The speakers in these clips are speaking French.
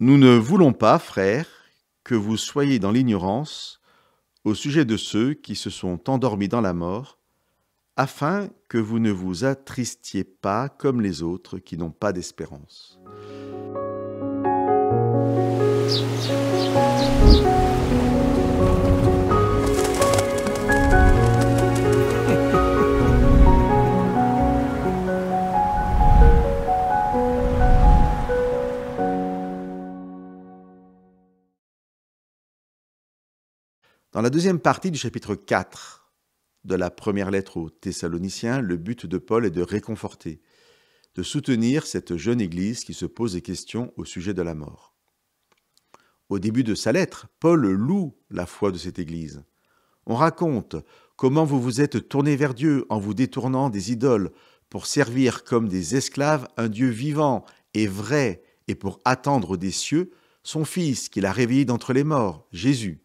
Nous ne voulons pas, frères, que vous soyez dans l'ignorance au sujet de ceux qui se sont endormis dans la mort, afin que vous ne vous attristiez pas comme les autres qui n'ont pas d'espérance. Dans la deuxième partie du chapitre 4 de la première lettre aux Thessaloniciens, le but de Paul est de réconforter, de soutenir cette jeune Église qui se pose des questions au sujet de la mort. Au début de sa lettre, Paul loue la foi de cette Église. On raconte comment vous vous êtes tournés vers Dieu en vous détournant des idoles pour servir comme des esclaves un Dieu vivant et vrai et pour attendre des cieux son Fils qu'il a réveillé d'entre les morts, Jésus.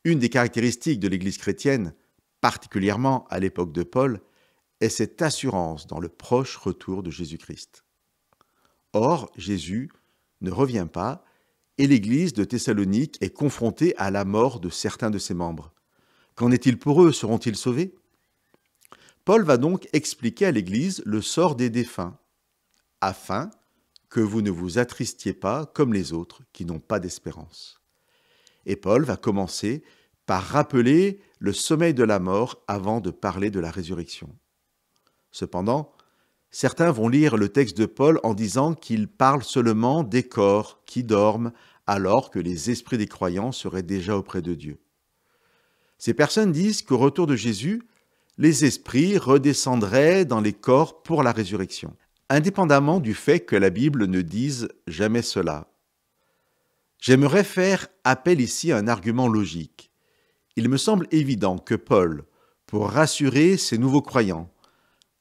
Une des caractéristiques de l'Église chrétienne, particulièrement à l'époque de Paul, est cette assurance dans le proche retour de Jésus-Christ. Or, Jésus ne revient pas et l'Église de Thessalonique est confrontée à la mort de certains de ses membres. Qu'en est-il pour eux? Seront-ils sauvés? Paul va donc expliquer à l'Église le sort des défunts, afin que vous ne vous attristiez pas comme les autres qui n'ont pas d'espérance. Et Paul va commencer par rappeler le sommeil de la mort avant de parler de la résurrection. Cependant, certains vont lire le texte de Paul en disant qu'il parle seulement des corps qui dorment alors que les esprits des croyants seraient déjà auprès de Dieu. Ces personnes disent qu'au retour de Jésus, les esprits redescendraient dans les corps pour la résurrection, indépendamment du fait que la Bible ne dise jamais cela. J'aimerais faire appel ici à un argument logique. Il me semble évident que Paul, pour rassurer ces nouveaux croyants,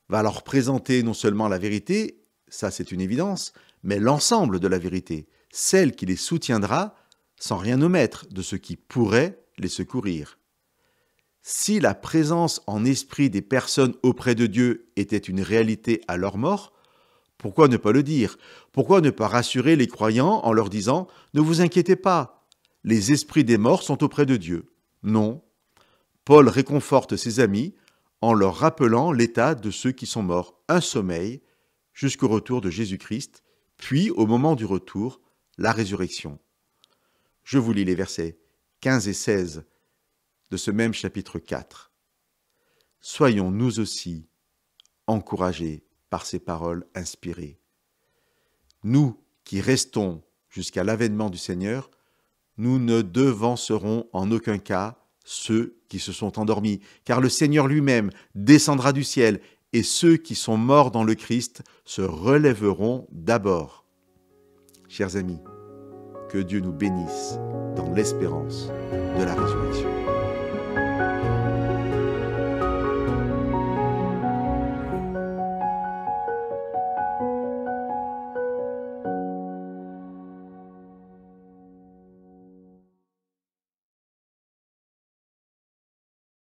va leur présenter non seulement la vérité, ça c'est une évidence, mais l'ensemble de la vérité, celle qui les soutiendra sans rien omettre de ce qui pourrait les secourir. Si la présence en esprit des personnes auprès de Dieu était une réalité à leur mort, pourquoi ne pas le dire? Pourquoi ne pas rassurer les croyants en leur disant « Ne vous inquiétez pas, les esprits des morts sont auprès de Dieu ». Non, Paul réconforte ses amis en leur rappelant l'état de ceux qui sont morts, un sommeil, jusqu'au retour de Jésus-Christ, puis au moment du retour, la résurrection. Je vous lis les versets 15 et 16 de ce même chapitre 4. Soyons nous aussi encouragés par ces paroles inspirées. Nous qui restons jusqu'à l'avènement du Seigneur, nous ne devancerons en aucun cas ceux qui se sont endormis, car le Seigneur lui-même descendra du ciel, et ceux qui sont morts dans le Christ se relèveront d'abord. Chers amis, que Dieu nous bénisse dans l'espérance de la résurrection.